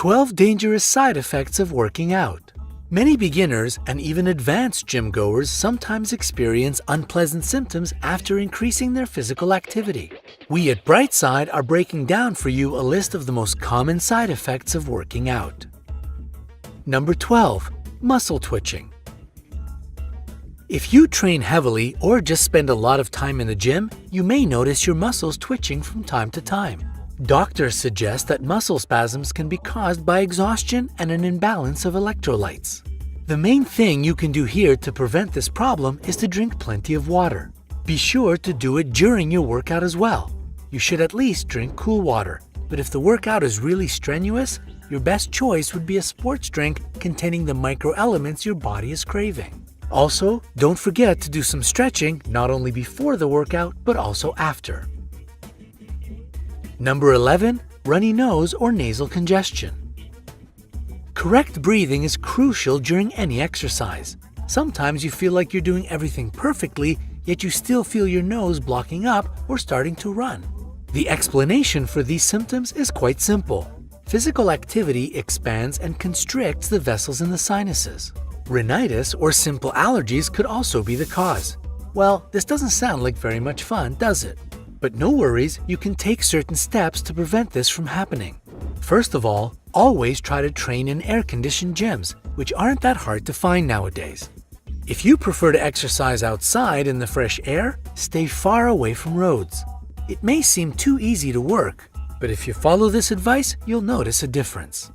12 dangerous side effects of working out. Many beginners and even advanced gym goers sometimes experience unpleasant symptoms after increasing their physical activity. We at Brightside are breaking down for you a list of the most common side effects of working out. Number 12. Muscle twitching. If you train heavily or just spend a lot of time in the gym, you may notice your muscles twitching from time to time. Doctors suggest that muscle spasms can be caused by exhaustion and an imbalance of electrolytes. The main thing you can do here to prevent this problem is to drink plenty of water. Be sure to do it during your workout as well. You should at least drink cool water, but if the workout is really strenuous, your best choice would be a sports drink containing the microelements your body is craving. Also, don't forget to do some stretching not only before the workout, but also after. Number 11. Runny nose or nasal congestion. Correct breathing is crucial during any exercise. Sometimes you feel like you're doing everything perfectly, yet you still feel your nose blocking up or starting to run. The explanation for these symptoms is quite simple. Physical activity expands and constricts the vessels in the sinuses. Rhinitis or simple allergies could also be the cause. Well, this doesn't sound like very much fun, does it? But no worries, you can take certain steps to prevent this from happening. First of all, always try to train in air-conditioned gyms, which aren't that hard to find nowadays. If you prefer to exercise outside in the fresh air, stay far away from roads. It may seem too easy to work, but if you follow this advice, you'll notice a difference.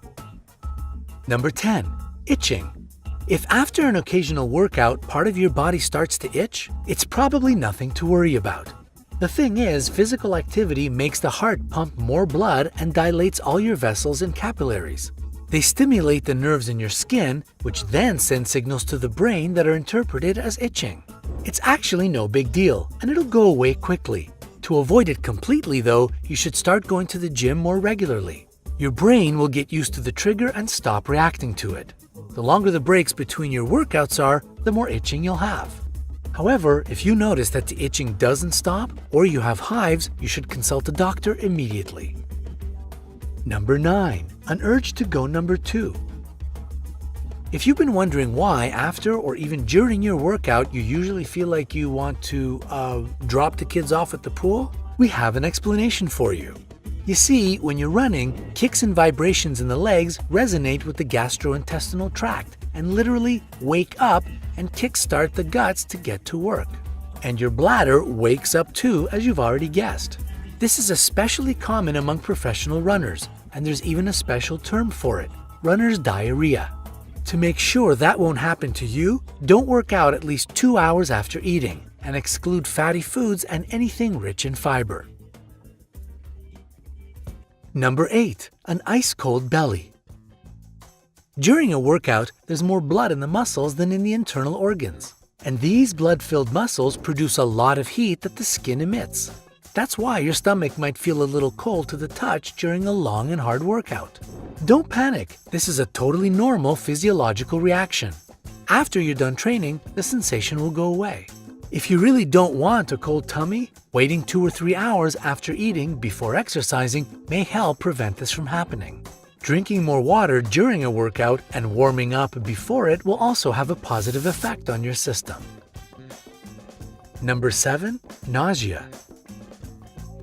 Number 10. Itching. If after an occasional workout part of your body starts to itch, it's probably nothing to worry about. The thing is, physical activity makes the heart pump more blood and dilates all your vessels and capillaries. They stimulate the nerves in your skin, which then send signals to the brain that are interpreted as itching. It's actually no big deal, and it'll go away quickly. To avoid it completely, though, you should start going to the gym more regularly. Your brain will get used to the trigger and stop reacting to it. The longer the breaks between your workouts are, the more itching you'll have. However, if you notice that the itching doesn't stop or you have hives, you should consult a doctor immediately. Number 9. An urge to go number 2. If you've been wondering why after or even during your workout you usually feel like you want to drop the kids off at the pool, we have an explanation for you. You see, when you're running, kicks and vibrations in the legs resonate with the gastrointestinal tract and literally wake up and kickstart the guts to get to work. And your bladder wakes up too, as you've already guessed. This is especially common among professional runners, and there's even a special term for it, runner's diarrhea. To make sure that won't happen to you, don't work out at least 2 hours after eating, and exclude fatty foods and anything rich in fiber. Number 8. An ice-cold belly. During a workout, there's more blood in the muscles than in the internal organs. And these blood-filled muscles produce a lot of heat that the skin emits. That's why your stomach might feel a little cold to the touch during a long and hard workout. Don't panic, this is a totally normal physiological reaction. After you're done training, the sensation will go away. If you really don't want a cold tummy, waiting 2 or 3 hours after eating before exercising may help prevent this from happening. Drinking more water during a workout and warming up before it will also have a positive effect on your system. Number 7. Nausea.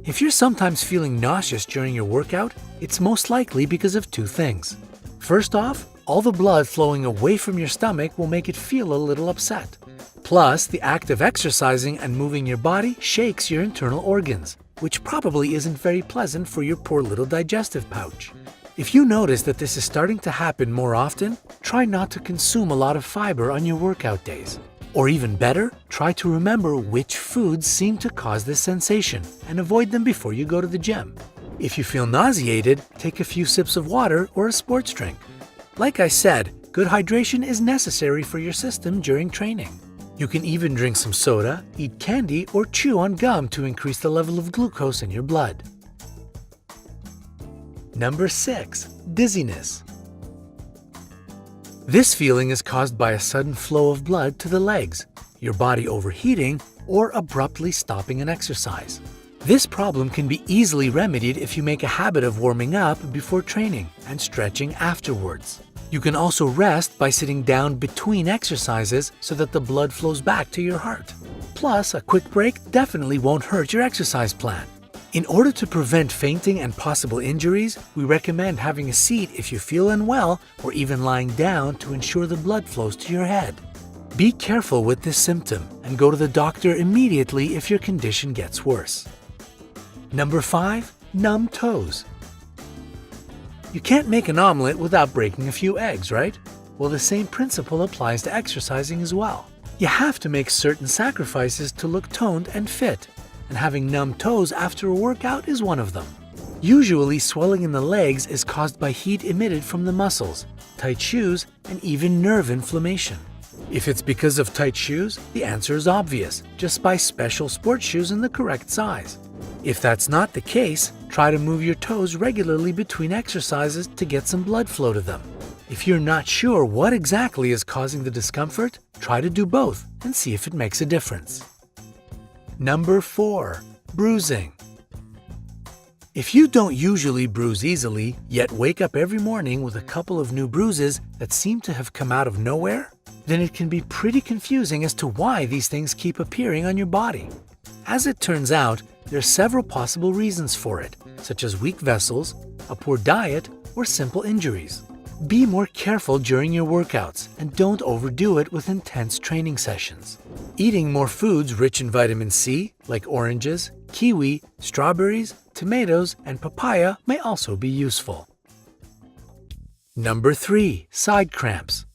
If you're sometimes feeling nauseous during your workout, it's most likely because of 2 things. First off, all the blood flowing away from your stomach will make it feel a little upset. Plus, the act of exercising and moving your body shakes your internal organs, which probably isn't very pleasant for your poor little digestive pouch. If you notice that this is starting to happen more often, try not to consume a lot of fiber on your workout days. Or even better, try to remember which foods seem to cause this sensation and avoid them before you go to the gym. If you feel nauseated, take a few sips of water or a sports drink. Like I said, good hydration is necessary for your system during training. You can even drink some soda, eat candy, or chew on gum to increase the level of glucose in your blood. Number 6. Dizziness. This feeling is caused by a sudden flow of blood to the legs, your body overheating, or abruptly stopping an exercise. This problem can be easily remedied if you make a habit of warming up before training and stretching afterwards. You can also rest by sitting down between exercises so that the blood flows back to your heart. Plus, a quick break definitely won't hurt your exercise plan. In order to prevent fainting and possible injuries, we recommend having a seat if you feel unwell or even lying down to ensure the blood flows to your head. Be careful with this symptom and go to the doctor immediately if your condition gets worse. Number 5. Numb toes. You can't make an omelet without breaking a few eggs, right? Well, the same principle applies to exercising as well. You have to make certain sacrifices to look toned and fit, and having numb toes after a workout is one of them. Usually, swelling in the legs is caused by heat emitted from the muscles, tight shoes, and even nerve inflammation. If it's because of tight shoes, the answer is obvious. Just buy special sports shoes in the correct size. If that's not the case, try to move your toes regularly between exercises to get some blood flow to them. If you're not sure what exactly is causing the discomfort, try to do both and see if it makes a difference. Number 4. Bruising. If you don't usually bruise easily, yet wake up every morning with a couple of new bruises that seem to have come out of nowhere, then it can be pretty confusing as to why these things keep appearing on your body. As it turns out, there are several possible reasons for it, such as weak vessels, a poor diet, or simple injuries. Be more careful during your workouts and don't overdo it with intense training sessions. Eating more foods rich in vitamin C, like oranges, kiwi, strawberries, tomatoes, and papaya may also be useful. Number 3. Side cramps.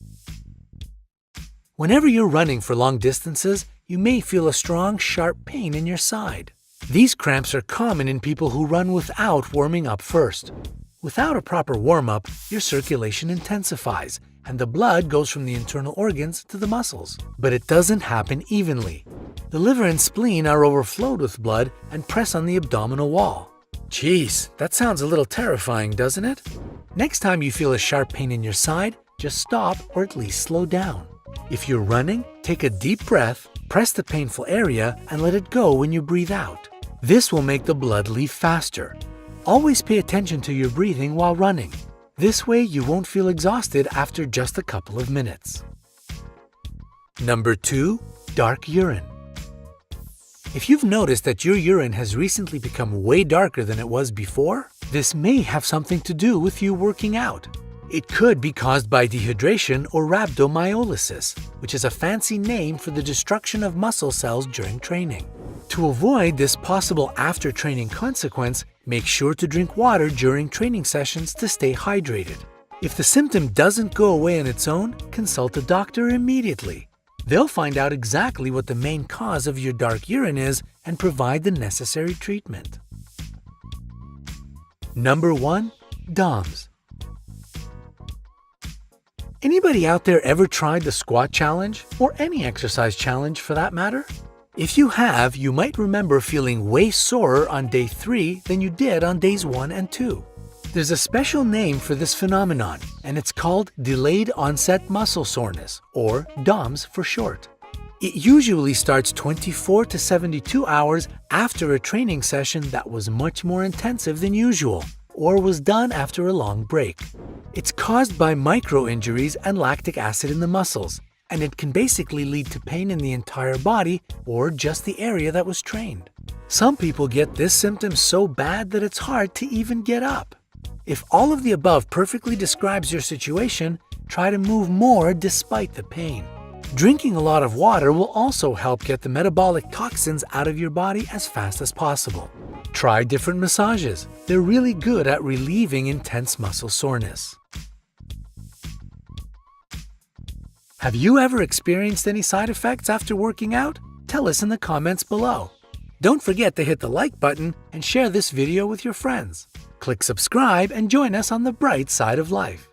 Whenever you're running for long distances, you may feel a strong, sharp pain in your side. These cramps are common in people who run without warming up first. Without a proper warm-up, your circulation intensifies, and the blood goes from the internal organs to the muscles. But it doesn't happen evenly. The liver and spleen are overflowed with blood and press on the abdominal wall. Jeez, that sounds a little terrifying, doesn't it? Next time you feel a sharp pain in your side, just stop or at least slow down. If you're running, take a deep breath, press the painful area, and let it go when you breathe out. This will make the blood leave faster. Always pay attention to your breathing while running. This way you won't feel exhausted after just a couple of minutes. Number 2. Dark urine. If you've noticed that your urine has recently become way darker than it was before, this may have something to do with you working out. It could be caused by dehydration or rhabdomyolysis, which is a fancy name for the destruction of muscle cells during training. To avoid this possible after-training consequence, make sure to drink water during training sessions to stay hydrated. If the symptom doesn't go away on its own, consult a doctor immediately. They'll find out exactly what the main cause of your dark urine is and provide the necessary treatment. Number 1. DOMS. Anybody out there ever tried the squat challenge, or any exercise challenge for that matter? If you have, you might remember feeling way sorer on day 3 than you did on days 1 and 2. There's a special name for this phenomenon, and it's called delayed onset muscle soreness, or DOMS for short. It usually starts 24 to 72 hours after a training session that was much more intensive than usual, or was done after a long break. It's caused by micro-injuries and lactic acid in the muscles, and it can basically lead to pain in the entire body or just the area that was trained. Some people get this symptom so bad that it's hard to even get up. If all of the above perfectly describes your situation, try to move more despite the pain. Drinking a lot of water will also help get the metabolic toxins out of your body as fast as possible. Try different massages. They're really good at relieving intense muscle soreness. Have you ever experienced any side effects after working out? Tell us in the comments below. Don't forget to hit the like button and share this video with your friends. Click subscribe and join us on the bright side of life.